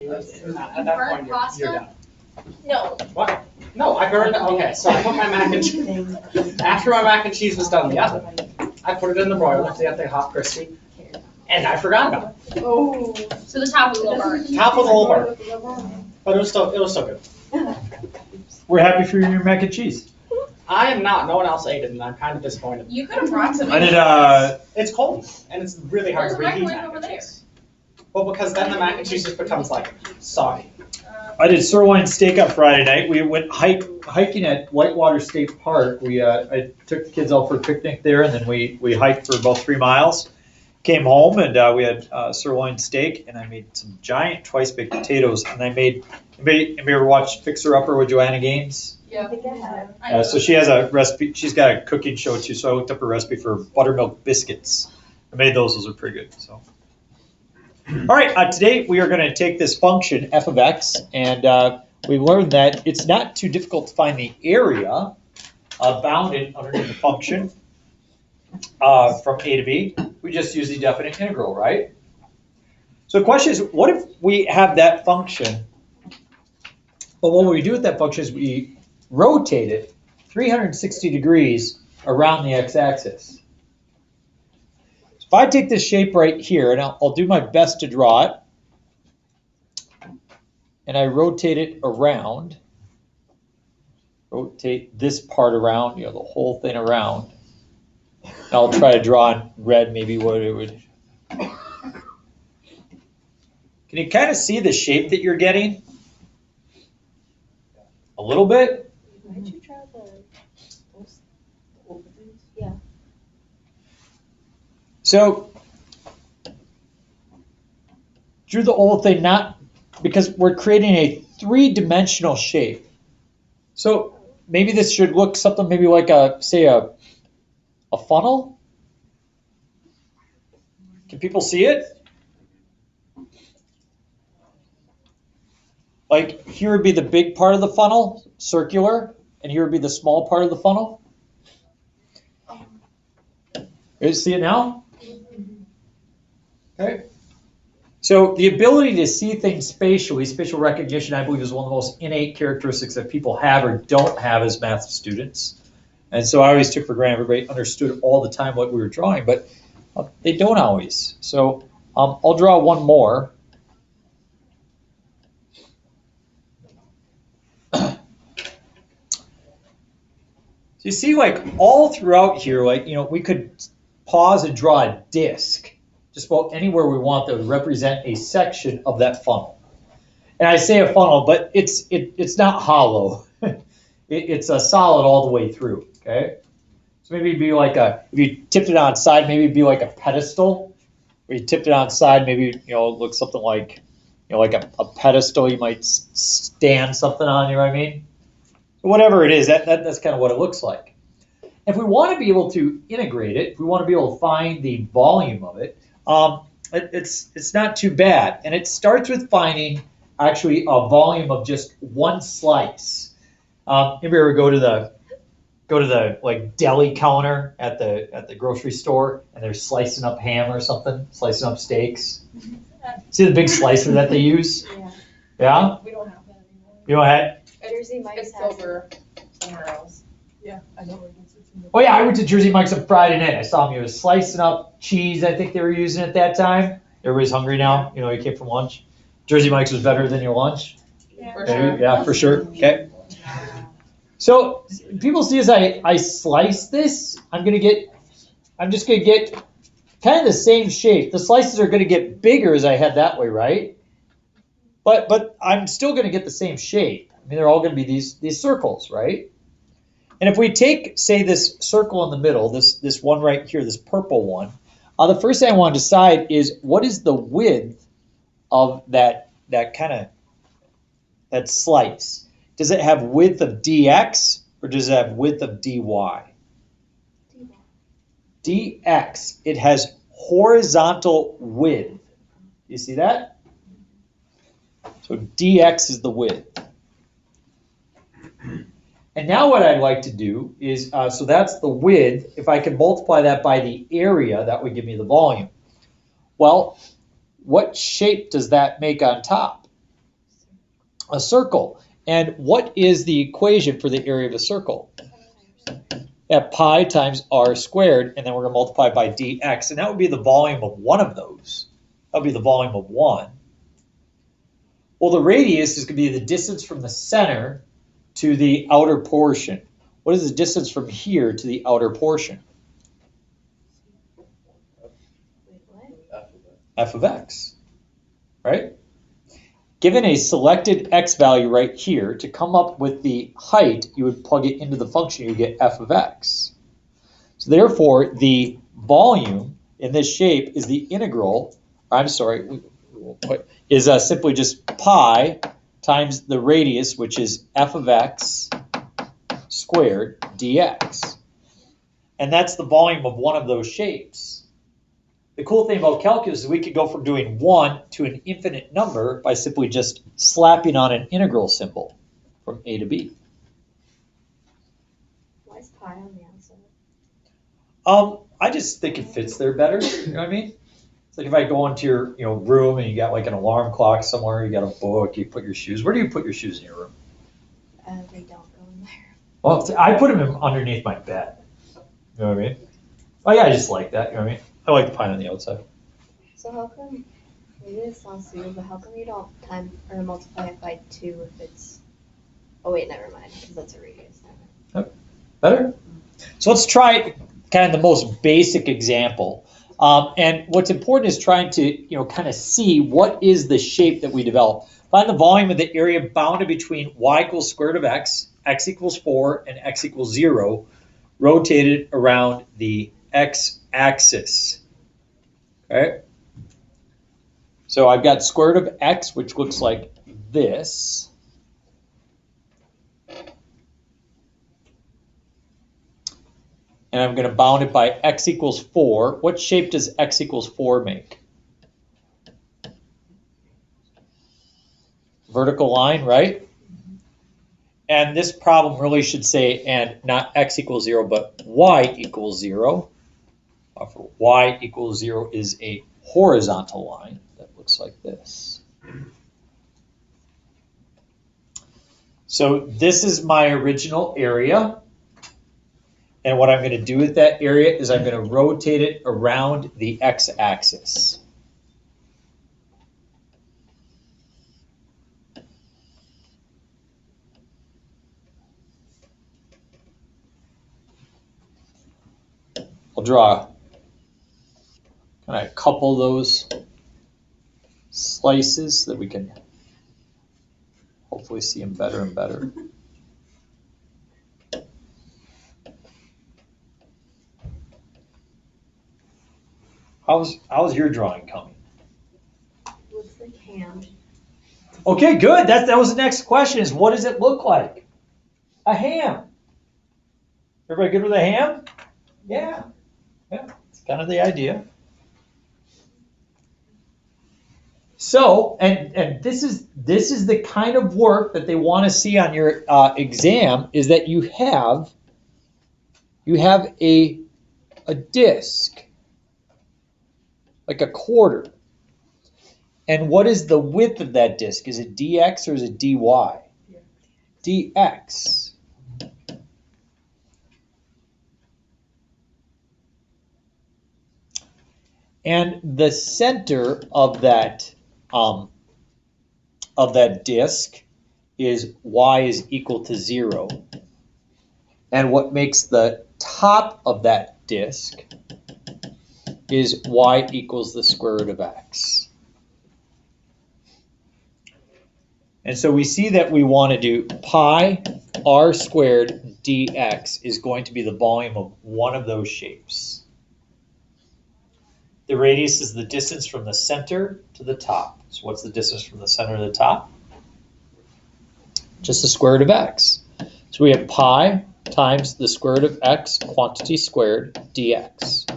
At that point, you're done. No. What? No, I burned. Okay, so I put my mac and cheese. After my mac and cheese was done in the oven, I put it in the broiler to get the hot crispy, and I forgot about it. Oh. So the top was a little burnt. Top was a little burnt, but it was still good. We're happy for your mac and cheese. I am not. No one else ate it, and I'm kind of disappointed. You could have brought some. I did. It's cold, and it's really hard to There's a reheat microwave mac over and there. cheese. Well, because then the mac and cheese just becomes like soggy. I did sirloin steak on Friday night. We went hiking at Whitewater State Park. I took the kids out for a picnic there, and then we hiked for about 3 miles. Came home, and we had sirloin steak, and I made some giant twice baked potatoes. And I made. Anybody ever watched Fixer Upper with Joanna Gaines? Yeah. I think I have. So she has a recipe. She's got a cooking show too. So I looked up a recipe for buttermilk biscuits. I made those. Those are pretty good. So. All right, today we are going to take this function f of x, and we learned that it's not too difficult to find the area bounded underneath the function from a to b. We just use the definite integral, right? So the question is, what if we have that function, but what we do with that function is we rotate it 360 degrees around the x-axis. If I take this shape right here, and I'll do my best to draw it, and I rotate it around, rotate this part around, the whole thing around, and I'll try to draw in red maybe what it would. Can you kind of see the shape that you're getting? A little bit? Why'd you draw those openings? Yeah. So, drew the oval thing not because we're creating a three-dimensional shape. So maybe this should look something maybe like a funnel. Can people see it? Like here would be the big part of the funnel, circular, and here would be the small part of the funnel. You see it now? Okay. So the ability to see things spatially, spatial recognition, I believe, is one of the most innate characteristics that people have or don't have as math students. And so I always took for granted everybody understood all the time what we were drawing, but they don't always. So I'll draw one more. So you see, like all throughout here, like, we could pause and draw a disc just about anywhere we want that would represent a section of that funnel. And I say a funnel, but it's not hollow. It's a solid all the way through, okay? So maybe it'd be like if you tipped it on its side, maybe it'd be like a pedestal. Or you tipped it on its side, maybe, it looks something like, like a pedestal you might stand something on, you know what I mean? Whatever it is, that's kind of what it looks like. If we want to be able to integrate it, if we want to be able to find the volume of it, it's not too bad. And it starts with finding actually a volume of just one slice. Maybe ever go to the like deli counter at the grocery store, and they're slicing up ham or something, slicing up steaks. See the big slicer that they use? Yeah. Yeah? We don't have that anymore. You know what? Jersey Mike's It's has over somewhere else. Yeah, I know where it is. Oh yeah, I went to Jersey Mike's on Friday night. I saw him. He was slicing up cheese. I think they were using at that time. Everybody's hungry now. You came from lunch. Jersey Mike's was better than your lunch. Yeah. For Maybe? sure. Yeah, for sure. Okay. So people see as I slice this, I'm just gonna get kind of the same shape. The slices are gonna get bigger as I head that way, right? But I'm still gonna get the same shape. I mean, they're all gonna be these circles, right? And if we take, say, this circle in the middle, this one right here, this purple one, the first thing I want to decide is what is the width of that slice? Does it have width of dx or does it have width of dy? Dx. It has horizontal width. You see that? So dx is the width. And now what I'd like to do is, so that's the width. If I can multiply that by the area, that would give me the volume. Well, what shape does that make on top? a circle. And what is the equation for the area of a circle? At pi times r squared, and then we're going to multiply by dx, and that would be the volume of one of those. That would be the volume of one. Well, the radius is going to be the distance from the center to the outer portion. What is the distance from here to the outer portion? Wait, what? F of x, right? Given a selected x value right here, to come up with the height, you would plug it into the function, you get f of x. So therefore, the volume in this shape is the integral, is simply just pi times the radius, which is f of x squared dx. And that's the volume of one of those shapes. The cool thing about calculus is we could go from doing 1 to an infinite number by simply just slapping on an integral symbol from a to b. Why is pi on the outside? I just think it fits there better. You know what I mean? It's like if I go into your room and you got like an alarm clock somewhere, you got a book, you put your shoes. Where do you put your shoes in your room? They don't go in there. Well, I put them underneath my bed. You know what I mean? Oh yeah, I just like that. You know what I mean? I like the pine on the outside. So how come, maybe it sounds stupid, but how come you don't time or multiply it by 2 if it's, oh wait, never mind, because that's a radius. Better? So let's try kind of the most basic example. And what's important is trying to, kind of see what is the shape that we develop. Find the volume of the area bounded between y equals square root of x equals 4, and x equals 0, rotated around the x-axis. Okay? So I've got square root of x, which looks like this. And I'm going to bound it by x equals 4. What shape does x equals 4 make? Vertical line, right? And this problem really should say, and not x equals 0, but y equals 0. For y equals 0 is a horizontal line that looks like this. So this is my original area. And what I'm going to do with that area is I'm going to rotate it around the x-axis. I'll draw kind of a couple of those slices so that we can hopefully see them better and better. How's your drawing coming? Looks like ham. Okay, good. That was the next question, is what does it look like? A ham. Everybody good with a ham? Yeah. Yeah, it's kind of the idea. So, and this is the kind of work that they want to see on your exam, is that you have a disc, like a quarter. And what is the width of that disc? Is it dx or is it dy? Dx. And the center of that disc is y is equal to 0. And what makes the top of that disc is y equals the square root of x. And so we see that we want to do pi r squared dx is going to be the volume of one of those shapes. The radius is the distance from the center to the top. So what's the distance from the center to the top? Just the square root of x. So we have pi times the square root of x quantity squared dx.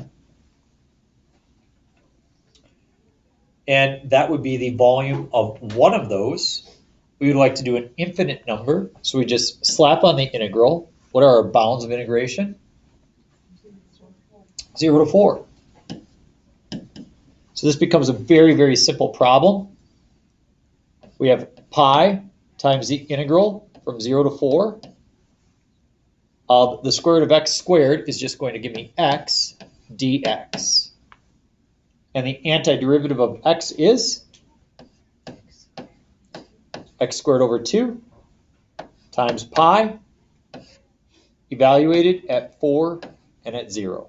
And that would be the volume of one of those. We would like to do an infinite number, so we just slap on the integral. What are our bounds of integration? 0 to 4. So this becomes a very, very simple problem. We have pi times the integral from 0 to 4 of the square root of x squared is just going to give me x dx. And the antiderivative of x is x squared over 2 times pi, evaluated at 4 and at 0.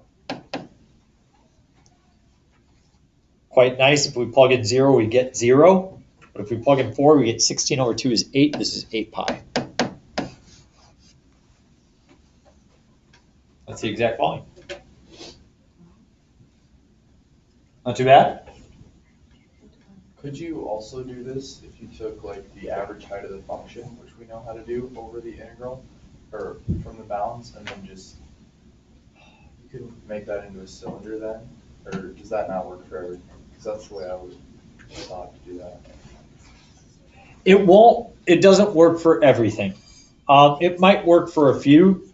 Quite nice. If we plug in 0, we get 0. But if we plug in 4, we get 16 over 2 is 8. This is 8 pi. That's the exact volume. Not too bad? Could you also do this if you took like the average height of the function, which we know how to do, over the integral, or from the bounds, and then just, you could make that into a cylinder then? Or does that not work for everything? Because that's the way I would thought to do that. It doesn't work for everything. It might work for a few.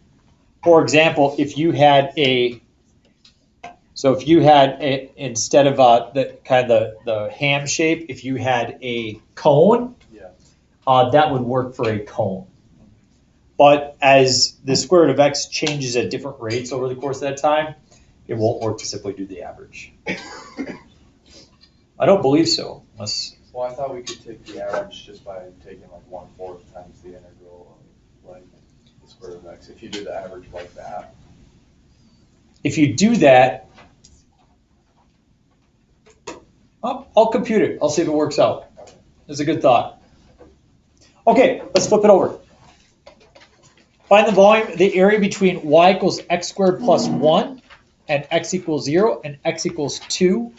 For example, if you had instead of the kind of the ham shape, if you had a cone, Yeah. that would work for a cone. But as the square root of x changes at different rates over the course of that time, it won't work to simply do the average. I don't believe so, unless. Well, I thought we could take the average just by taking like 1/4 times the integral of like the square root of x, if you do the average like that. If you do that, I'll compute it. I'll see if it works out. That's a good thought. Okay, let's flip it over. Find the volume, the area between y equals x squared plus 1 and x equals 0 and x equals 2,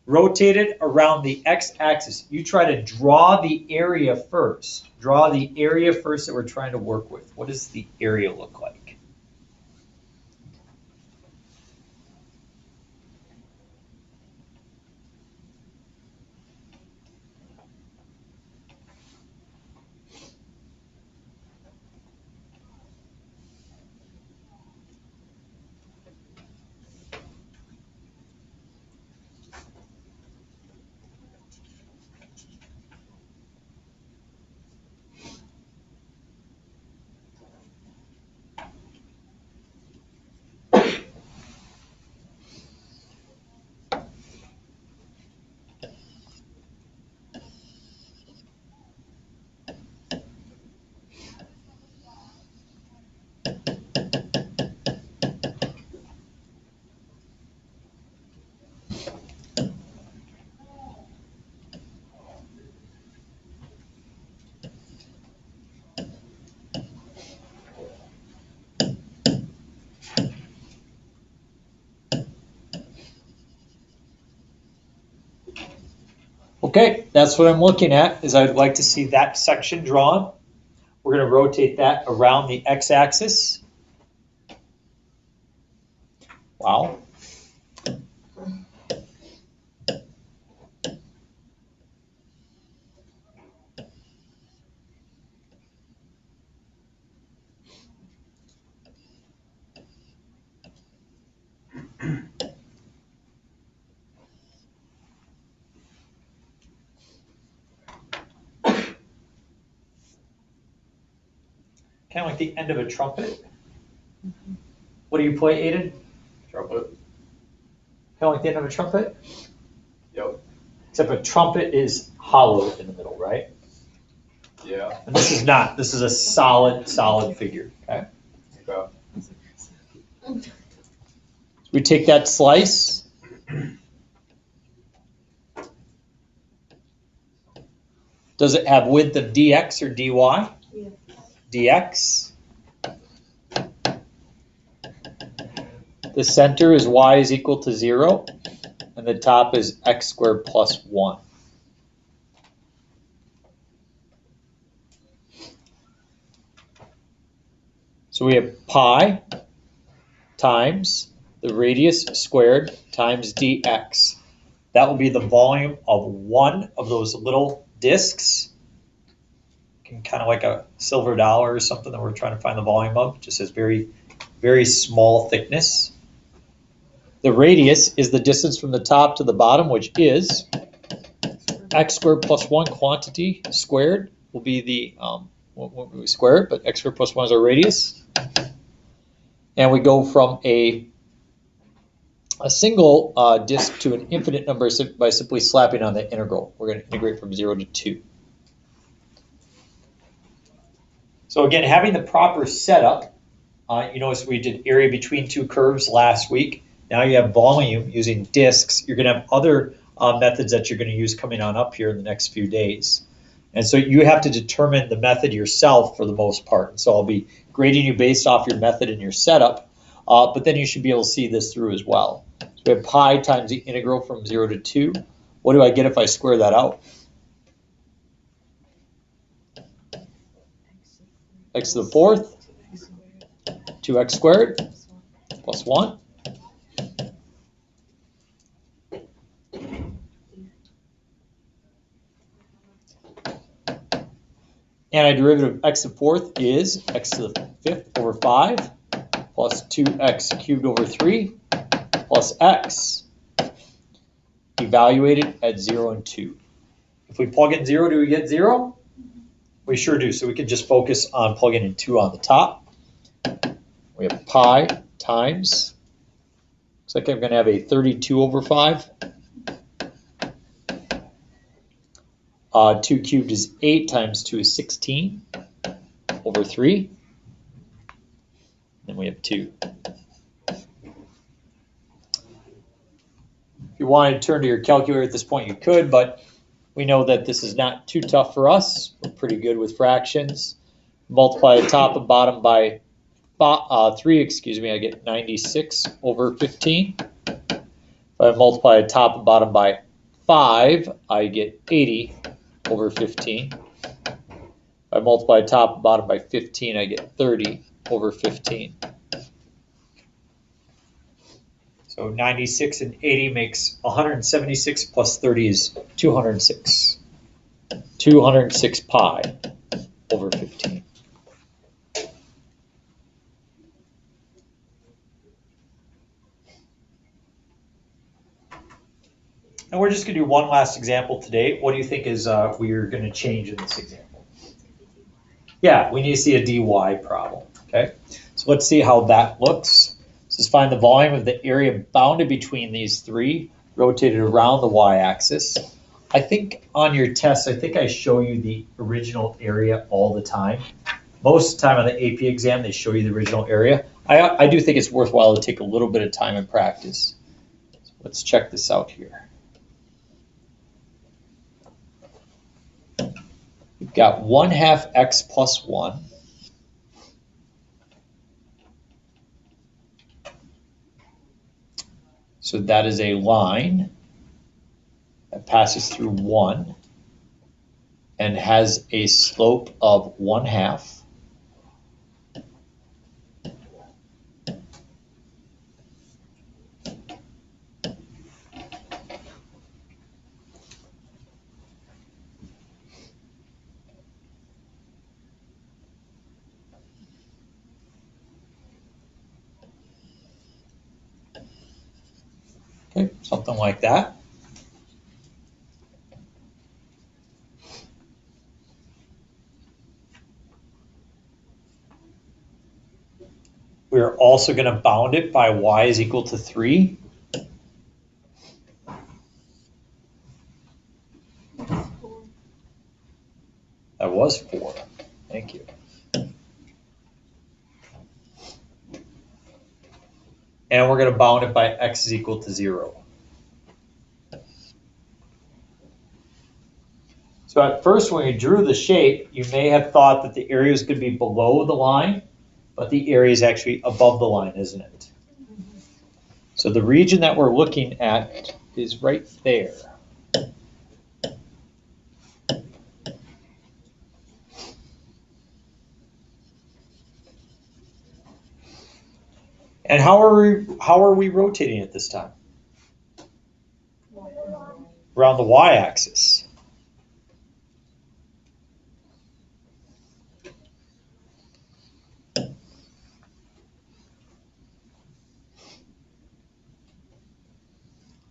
rotated around the x-axis. You try to draw the area first. Draw the area first that we're trying to work with. What does the area look like? Okay, that's what I'm looking at, is I'd like to see that section drawn. We're going to rotate that around the x-axis. Wow. Kind of like the end of a trumpet. What do you play, Aiden? Trumpet? Kind of like the end of a trumpet? Yep. Except a trumpet is hollow in the middle, right? Yeah. And this is not. This is a solid figure, okay? Okay. We take that slice. Does it have width of dx or dy? Yeah. Dx. The center is y is equal to 0, and the top is x squared plus 1. So we have pi times the radius squared times dx. That will be the volume of one of those little discs. Kind of like a silver dollar or something that we're trying to find the volume of. Just has very, very small thickness. The radius is the distance from the top to the bottom, which is x squared plus 1 quantity squared will be the, when we square it, but x squared plus 1 is our radius. And we go from a single disk to an infinite number by simply slapping on the integral. We're going to integrate from 0 to 2. So again, having the proper setup, you notice we did area between two curves last week. Now you have volume using disks. You're going to have other methods that you're going to use coming on up here in the next few days. And so you have to determine the method yourself for the most part. And so I'll be grading you based off your method and your setup, but then you should be able to see this through as well. So we have pi times the integral from 0 to 2. What do I get if I square that out? X to the fourth, 2x squared plus 1. Antiderivative of x to the fourth is x to the fifth over 5 plus 2x cubed over 3 plus x evaluated at 0 and 2. If we plug in 0, do we get 0? We sure do. So we can just focus on plugging in 2 on the top. We have pi times, looks like I'm going to have a 32 over 5. 2 cubed is 8 times 2 is 16 over 3. Then we have 2. If you wanted to turn to your calculator at this point, you could, but we know that this is not too tough for us. We're pretty good with fractions. Multiply the top and bottom by 3, I get 96 over 15. If I multiply the top and bottom by 5, I get 80 over 15. If I multiply top and bottom by 15, I get 30 over 15. So 96 and 80 makes 176 plus 30 is 206. 206 pi over 15. And we're just going to do one last example today. What do you think is we're going to change in this example? Yeah, we need to see a dy problem. Okay, so let's see how that looks. This is find the volume of the area bounded between these three, rotated around the y-axis. I think on your test, I think I show you the original area all the time. Most of the time on the AP exam, they show you the original area. I do think it's worthwhile to take a little bit of time and practice. So let's check this out here. We've got 1/2 x plus 1. So that is a line that passes through 1 and has a slope of 1/2. Okay, something like that. We're also going to bound it by y is equal to 3. That was 4. Thank you. And we're going to bound it by x is equal to 0. So at first when we drew the shape, you may have thought that the area was going to be below the line, but the area is actually above the line, isn't it? So the region that we're looking at is right there. And how are we rotating it this time? Around the y-axis.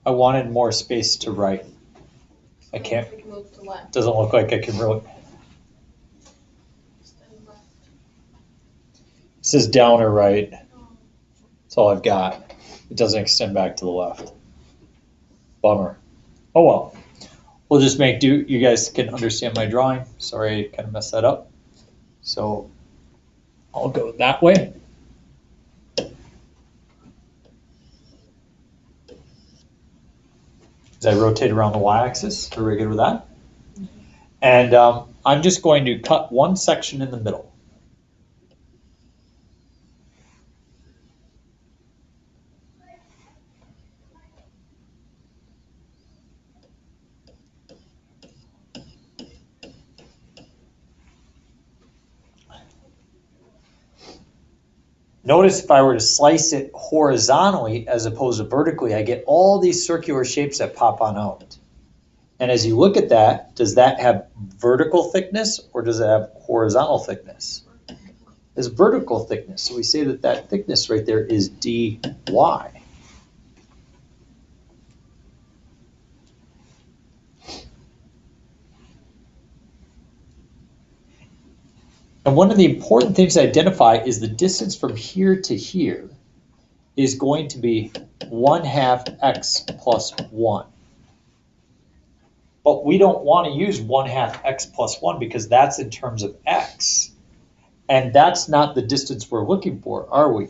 I wanted more space to write. I can't. Move to left. Doesn't look like I can really. says down or right. That's all I've got. It doesn't extend back to the left. Bummer. Oh well. We'll just make do. You guys can understand my drawing. Sorry, I kind of messed that up. So I'll go that way. As I rotate around the y-axis, are we good with that? And I'm just going to cut one section in the middle. Notice if I were to slice it horizontally as opposed to vertically, I get all these circular shapes that pop on out. And as you look at that, does that have vertical thickness or does it have horizontal thickness? It's vertical thickness. So we say that that thickness right there is dy. And one of the important things to identify is the distance from here to here is going to be 1/2 x plus 1. But we don't want to use 1/2 x plus 1 because that's in terms of x. And that's not the distance we're looking for, are we?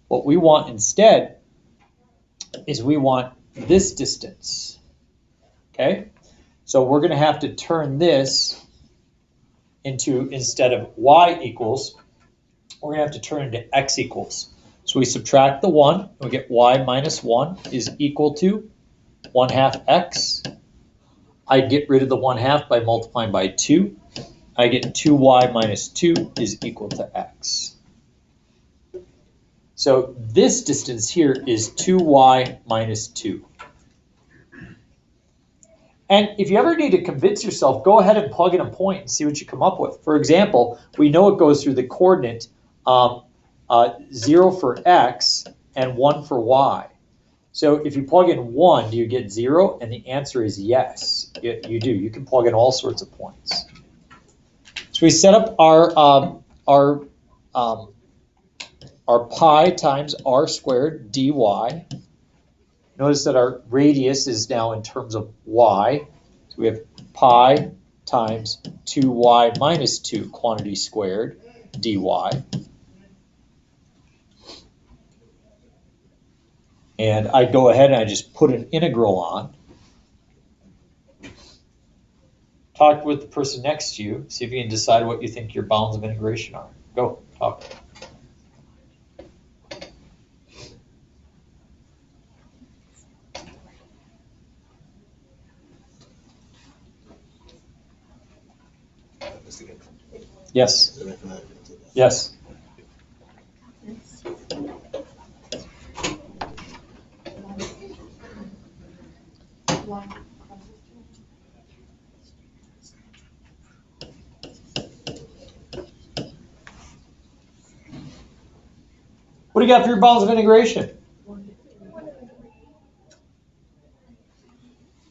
What we want instead is we want this distance. Okay? So we're going to have to turn this into, instead of y equals, we're going to have to turn into x equals. So we subtract the 1, and we get y minus 1 is equal to 1/2 x. I get rid of the 1/2 by multiplying by 2. I get 2y minus 2 is equal to x. So this distance here is 2y minus 2. And if you ever need to convince yourself, go ahead and plug in a point and see what you come up with. For example, we know it goes through the coordinate 0 for x and 1 for y. So if you plug in 1, do you get 0? And the answer is yes, you do. You can plug in all sorts of points. So we set up our pi times r squared dy. Notice that our radius is now in terms of y. So we have pi times 2y minus 2 quantity squared dy. And I go ahead and I just put an integral on. Talk with the person next to you. See if you can decide what you think your bounds of integration are. Go, talk. Yes. Yes. What do you got for your bounds of integration?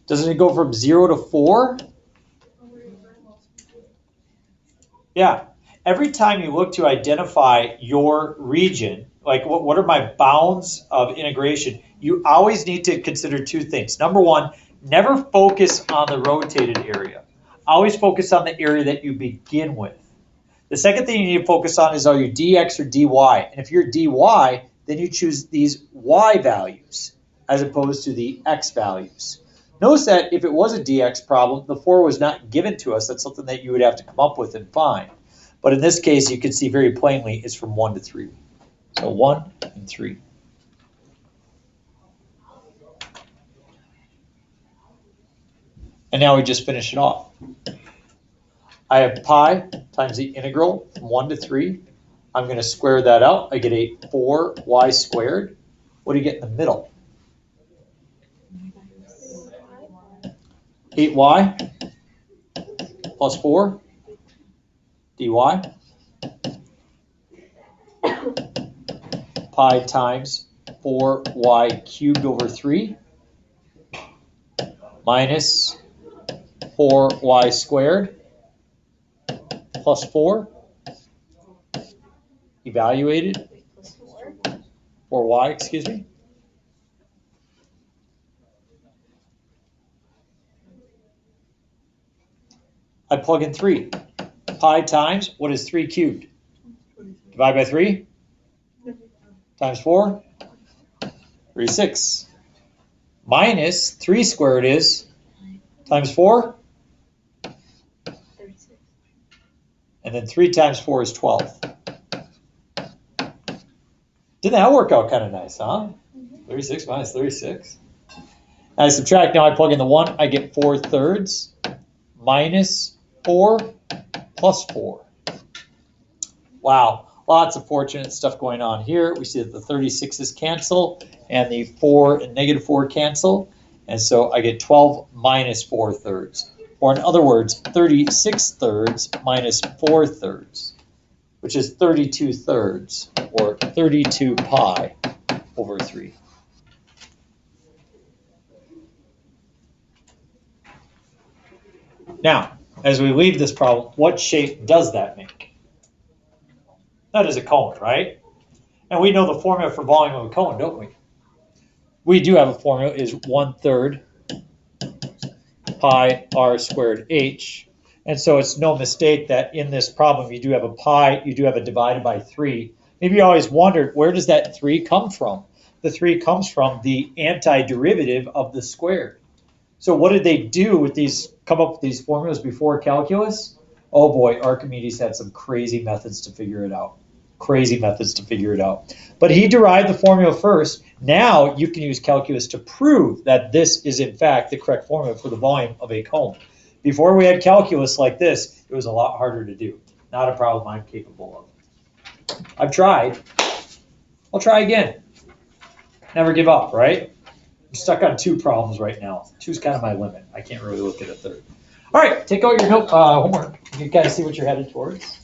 Doesn't it go from 0 to 4? Yeah. Every time you look to identify your region, like what are my bounds of integration, you always need to consider two things. Number one, never focus on the rotated area. Always focus on the area that you begin with. The second thing you need to focus on is, are you dx or dy? And if you're dy, then you choose these y values as opposed to the x values. Notice that if it was a dx problem, the 4 was not given to us. That's something that you would have to come up with and find. But in this case, you can see very plainly it's from 1 to 3. So 1 and 3. And now we just finish it off. I have pi times the integral from 1 to 3. I'm going to square that out. I get a 4y squared. What do you get in the middle? 8y plus 4 dy. Pi times 4y cubed over 3 minus 4y squared plus 4 evaluated, Plus 4. or y, excuse me. I plug in 3. Pi times, what is 3 cubed? Divide by 3? Times 4? 36. Minus 3 squared is times 4? 36. And then 3 times 4 is 12. Didn't that work out kind of nice, huh? 36 minus 36. I subtract, now I plug in the 1, I get 4/3 minus 4 plus 4. Wow, lots of fortunate stuff going on here. We see that the 36's cancel and the 4 and negative 4 cancel. And so I get 12 minus 4/3. Or in other words, 36/3 minus 4/3, which is 32/3 or 32 pi over 3. Now, as we leave this problem, what shape does that make? That is a cone, right? And we know the formula for volume of a cone, don't we? We do have a formula, is 1/3 pi r squared h. And so it's no mistake that in this problem, you do have a pi, you do have a divided by 3. Maybe you always wondered, where does that 3 come from? The 3 comes from the antiderivative of the squared. So what did they do with these, come up with these formulas before calculus? Oh boy, Archimedes had some crazy methods to figure it out. Crazy methods to figure it out. But he derived the formula first. Now you can use calculus to prove that this is in fact the correct formula for the volume of a cone. Before we had calculus like this, it was a lot harder to do. Not a problem I'm capable of. I've tried. I'll try again. Never give up, right? I'm stuck on 2 problems right now. 2's kind of my limit. I can't really look at a third. All right, take out your note, homework. You can kind of see what you're headed towards.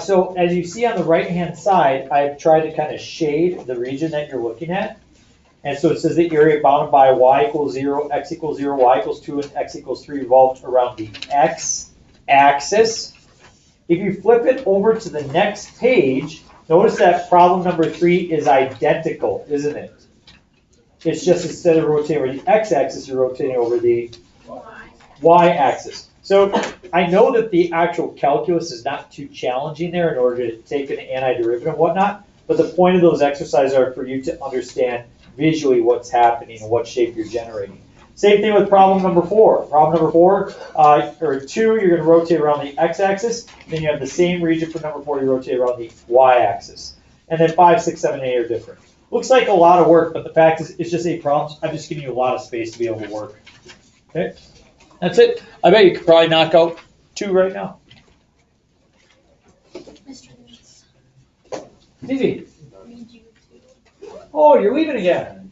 So as you see on the right-hand side, I've tried to kind of shade the region that you're looking at. And so it says the area bounded by y equals 0, x equals 0, y equals 2, and x equals 3 revolved around the x-axis. If you flip it over to the next page, notice that problem number 3 is identical, isn't it? It's just instead of rotating over the x-axis, you're rotating over the y-axis. So I know that the actual calculus is not too challenging there in order to take an antiderivative and whatnot, but the point of those exercises are for you to understand visually what's happening and what shape you're generating. Same thing with problem number 4. Problem number 4, or 2, you're going to rotate around the x-axis. Then you have the same region for number 4, you rotate around the y-axis. And then 5, 6, 7, 8 are different. Looks like a lot of work, but the fact is it's just 8 problems. I'm just giving you a lot of space to be able to work. Okay, that's it. I bet you could probably knock out 2 right now. Mr. Lewis, Easy. read you Oh, you're leaving again.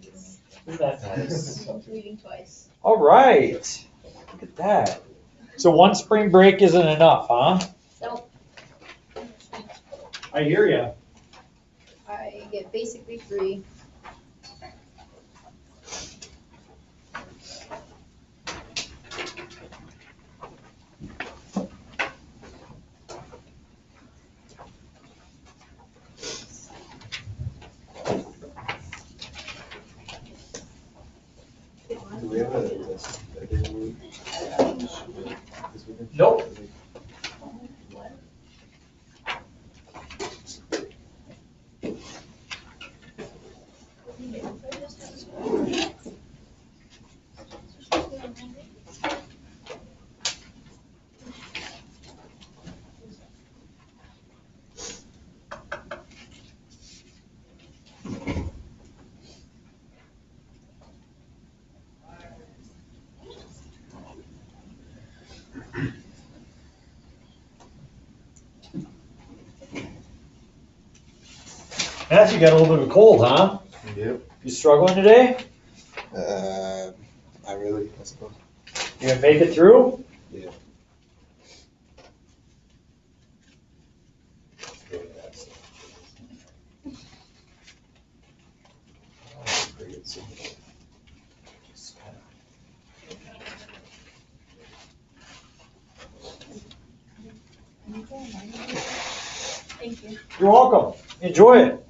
Isn't that nice? to reading twice. All right. Look at that. So 1 spring break isn't enough, huh? Nope. I hear you. I get basically 3. Do we have a day week? Nope. Matthew got a little bit of a cold, huh? Yep. You struggling today? Not really, I suppose. You gonna make it through? Yeah. You're welcome. Enjoy it.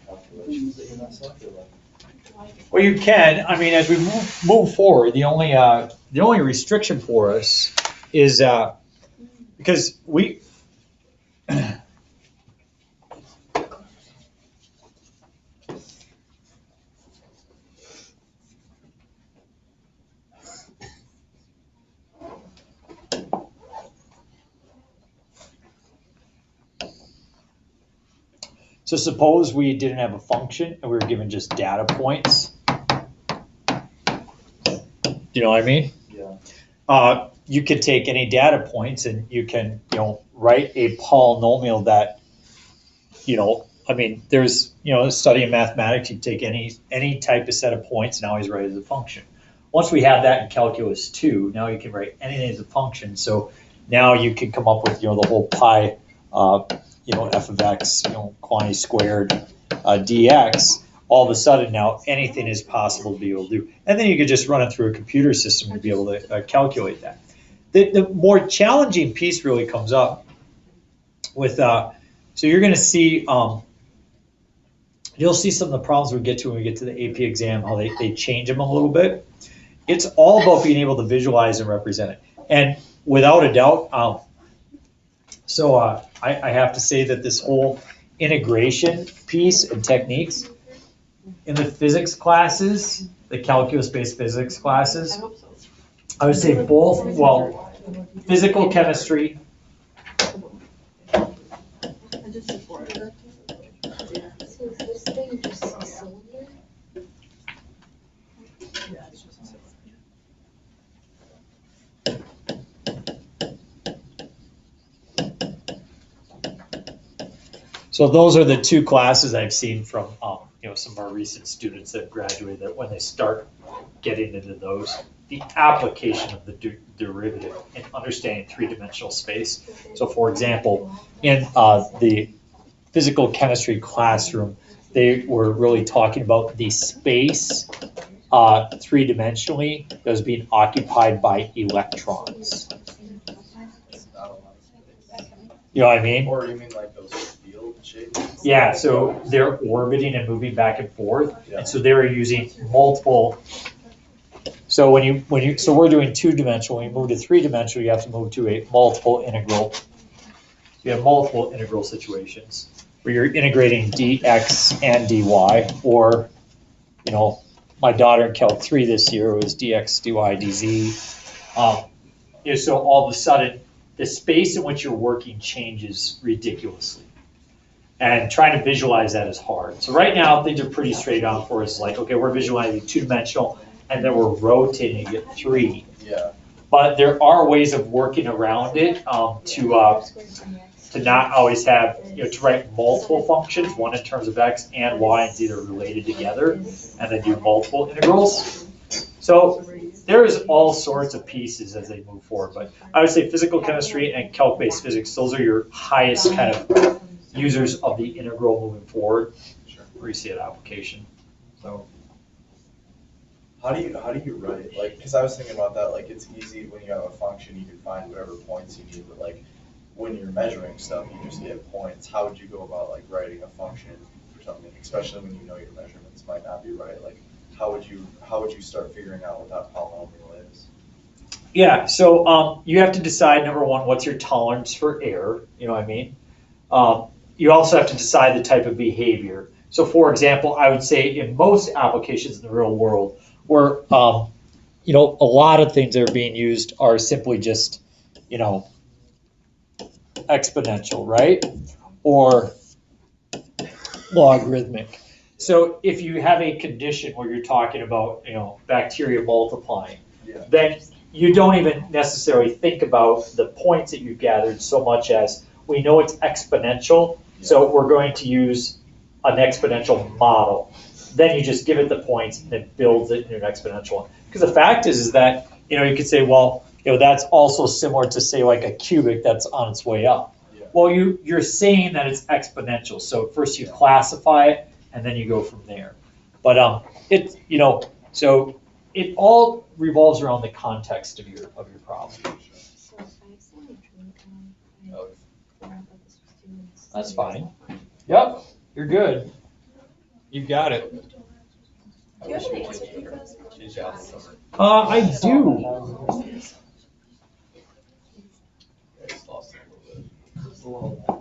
Calculations that you mess up, or like? Well, you can. I mean, as we move forward, the only restriction for us is because we. So suppose we didn't have a function and we were given just data points. Do you know what I mean? Yeah. You could take any data points and you can, write a polynomial that, I mean, there's, a study in mathematics, you take any type of set of points and always write it as a function. Once we have that in calculus 2, now you can write anything as a function. So now you can come up with, the whole pi, f of x, quantity squared, dx. All of a sudden now anything is possible to be able to do. And then you could just run it through a computer system to be able to calculate that. The more challenging piece really comes up with, so you're going to see, you'll see some of the problems we get to when we get to the AP exam, how they change them a little bit. It's all about being able to visualize and represent it. And without a doubt, I have to say that this whole integration piece and techniques in the physics classes, the calculus-based physics classes, I would say both, well, physical chemistry. So is this thing just a cylinder? So those are the two classes I've seen from, some of our recent students that graduated, that when they start getting into those, the application of the derivative and understanding three-dimensional space. So for example, in the physical chemistry classroom, they were really talking about the space three-dimensionally that was being occupied by electrons. You know what I mean? Or you mean like those field shapes? Yeah, so they're orbiting and moving back and forth, Yeah. and so they were using multiple. So so we're doing two-dimensional. When you move to three-dimensional, you have to move to a multiple integral. You have multiple integral situations where you're integrating dx and dy, or, my daughter in Calc 3 this year was dx, dy, dz. So all of a sudden, the space in which you're working changes ridiculously. And trying to visualize that is hard. So right now, things are pretty straight on for us. Like, okay, we're visualizing two-dimensional, and then we're rotating it 3. Yeah. But there are ways of working around it to not always have, to write multiple functions, one in terms of x and y, and it's either related together, and then do multiple integrals. So there's all sorts of pieces as they move forward. But I would say physical chemistry and calc-based physics, those are your highest kind of users of the integral moving forward, where you see an application. So. How do you write it? Like, because I was thinking about that, like, it's easy when you have a function, you can find whatever points you need, but like, when you're measuring stuff, you just get points. How would you go about like writing a function for something, especially when you know your measurements might not be right? Like, how would you start figuring out what that polynomial is? Yeah, so you have to decide, number one, what's your tolerance for error, you know what I mean? You also have to decide the type of behavior. So for example, I would say in most applications in the real world, where a lot of things that are being used are simply just, exponential, right? Or logarithmic. So if you have a condition where you're talking about, bacteria multiplying, Yeah. then you don't even necessarily think about the points that you've gathered so much as we know it's exponential, so we're going to use an exponential model. Then you just give it the points and it builds it into an exponential one. Because the fact is that, you could say, well, that's also similar to, say, like a cubic that's on its way up. Yeah. Well, you're saying that it's exponential. So first you classify it, and then you go from there. But it, so it all revolves around the context of your problem. So if I accidentally drink, I Oh. forgot that this was due in That's 7 fine. days. Yep, you're good. You've got it. Do you have an answer for this? I do. It's lost a little bit.